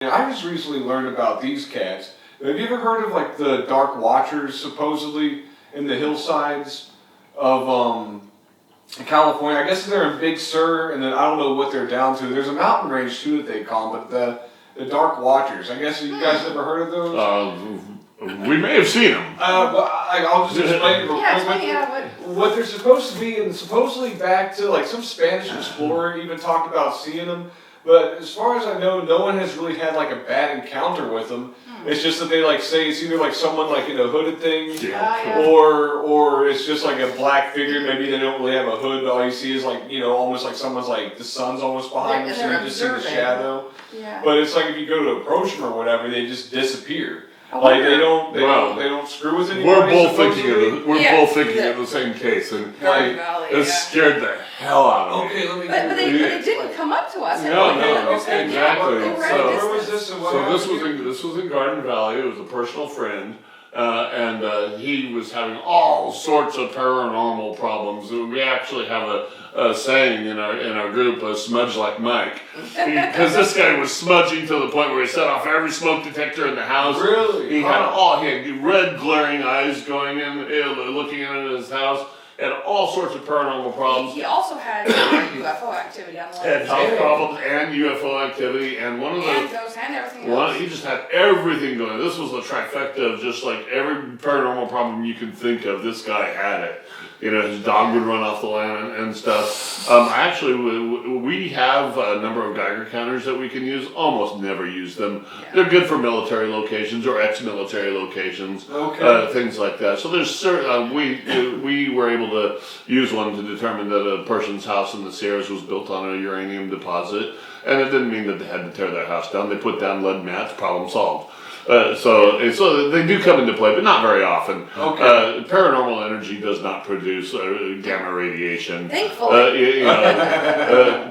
I just recently learned about these cats. Have you ever heard of like the Dark Watchers supposedly in the hillsides of California? I guess they're in Big Sur, and then I don't know what they're down to. There's a mountain range too that they call them, but the Dark Watchers. I guess you guys ever heard of those? We may have seen them. But I'll just explain real quick. What they're supposed to be, and supposedly back to like some Spanish explorer even talked about seeing them. But as far as I know, no one has really had like a bad encounter with them. It's just that they like say it's either like someone like in a hooded thing, or it's just like a black figure. Maybe they don't really have a hood, but all you see is like almost like someo's like the sun's almost behind them, so you just see the shadow. Yeah. But it's like if you go to approach them or whatever, they just disappear. Like they don't screw with anybody. We're both thinking of the same case, and it scared the hell out of me. Okay, but they didn't come up to us. No, exactly. Where was this? This was in Garden Valley. It was a personal friend, and he was having all sorts of paranormal problems. We actually have a saying in our group, smudge like Mike, because this guy was smudging to the point where he set off every smoke detector in the house. Really? He had red glaring eyes going in, looking into his house, and all sorts of paranormal problems. He also had UFO activity on the Had health problems and UFO activity, and ghosts and everything else. He just had everything going. This was a trifecta of just like every paranormal problem you can think of. This guy had it. His dog would run off the land and stuff. Actually, we have a number of Geiger counters that we can use. Almost never use them. Yeah. They're good for military locations or ex-military locations, things like that. So there's certain we were able to use one to determine that a person's house in the Sierras was built on a uranium deposit, and it didn't mean that they had to tear their house down. They put down lead mats. Problem solved. So they do come into play, but not very often. Paranormal energy does not produce gamma radiation. Thankfully.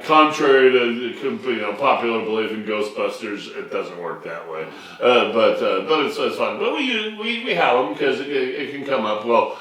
Contrary to popular belief in Ghostbusters, it doesn't work that way. But it's fun. But we have them because it can come up. Well,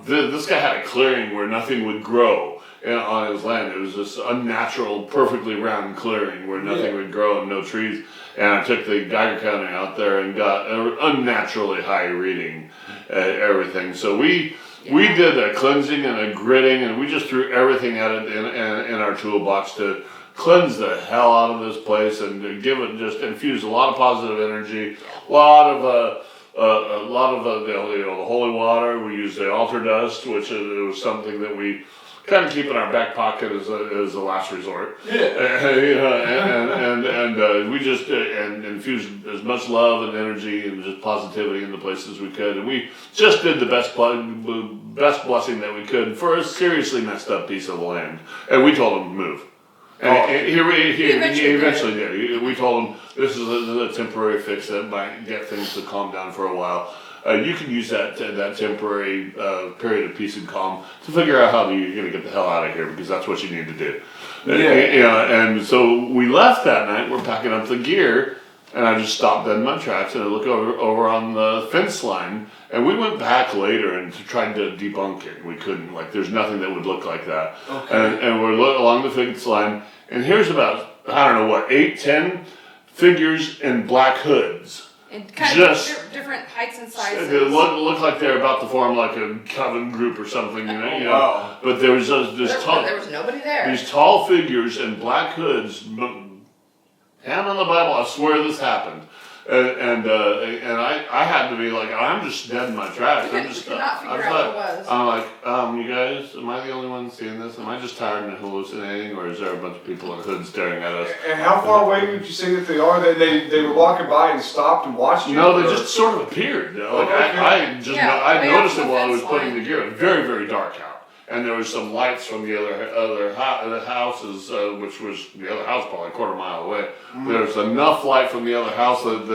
this guy had a clearing where nothing would grow on his land. It was this unnatural, perfectly round clearing where nothing would grow and no trees. And I took the Geiger counter out there and got an unnaturally high reading at everything. So we did a cleansing and a gridding, and we just threw everything at it in our toolbox to cleanse the hell out of this place and just infuse a lot of positive energy, a lot of the holy water. We used the altar dust, which was something that we kind of keep in our back pocket as a last resort. And we just infused as much love and energy and just positivity in the places we could, and we just did the best blessing that we could for a seriously messed up piece of land. And we told him to move. And he eventually did. We told him this is a temporary fix that might get things to calm down for a while. You can use that temporary period of peace and calm to figure out how you're going to get the hell out of here, because that's what you need to do. And so we left that night. We're packing up the gear, and I just stopped dead in my tracks and I looked over on the fence line. And we went back later and tried to debunk it. We couldn't. There's nothing that would look like that. And we're along the fence line, and here's about 8, 10 figures in black hoods. And kind of different heights and sizes. They look like they're about to form like a coven group or something, Wow. But there was there was nobody there. These tall figures in black hoods. Hand on the Bible, I swear this happened. And I had to be like, I'm just dead in my tracks. I could not figure out what it was. I'm like, you guys, am I the only one seeing this? Am I just tired and hallucinating, or is there a bunch of people in hoods staring at us? And how far away would you say that they are? They were walking by and stopped and watched you? No, they just sort of appeared. I noticed it while I was putting the gear. Very, very dark out. And there was some lights from the other houses, which was the other house probably a quarter mile away. Mm-hmm. There was enough light from the other house that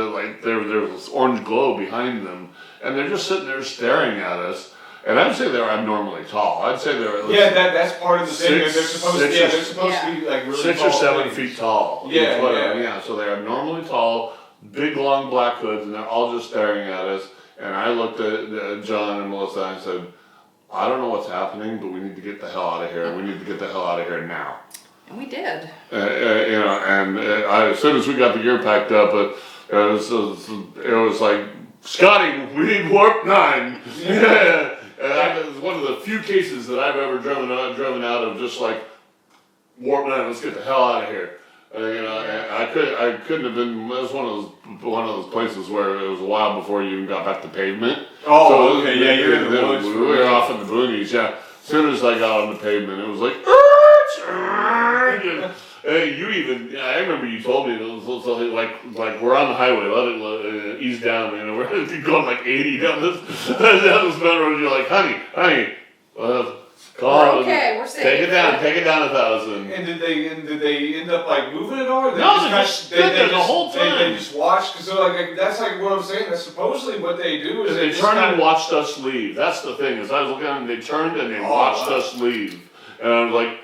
there was this orange glow behind them, and they're just sitting there staring at us. And I'd say they're abnormally tall. I'd say they're at least that's part of the thing. They're supposed to be like really 6 tall or 7 feet tall. Yeah. So they're abnormally tall, big long black hoods, and they're all just staring at us. And I looked at John and Melissa and I said, I don't know what's happening, but we need to get the hell out of here. We need to get the hell out of here now. We did. As soon as we got the gear packed up, it was like, Scotty, we need warp 9. Yeah. It was one of the few cases that I've ever driven out of just like, warp 9, let's get the hell out of here. I couldn't have been. It was one of those places where it was a while before you even got back to pavement. Oh, so okay, yeah, you're in the woods. We were off in the boonies. Yeah, as soon as I got on the pavement, it was like. You even. I remember you told me it was like we're on the highway. Let it ease down. We're going like 80 down this mountain road. You're like, honey. We're okay, we're safe. Take it down 1,000. And did they end up like moving it or they just stood there the whole time. They just watched because like that's like what I'm saying. That's supposedly what they do is they turned and watched us leave. That's the thing is I was looking at them. They turned and they watched us leave, and I was like,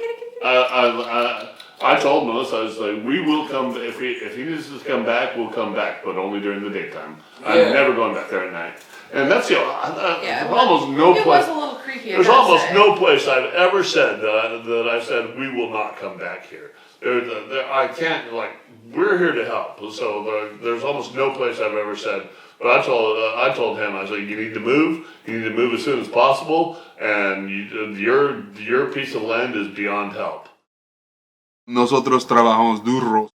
I told Melissa, I was like, we will come if he needs to come back, we'll come back, but only during the daytime. I'm never going back there at night. And that's there's almost no place. It was a little creepy. There's almost no place I've ever said that I said we will not come back here. I can't we're here to help. So there's almost no place I've ever said. But I told him I was like you need to move. You need to move as soon as possible. And your piece of land is beyond help. Nosotros trabajamos duro.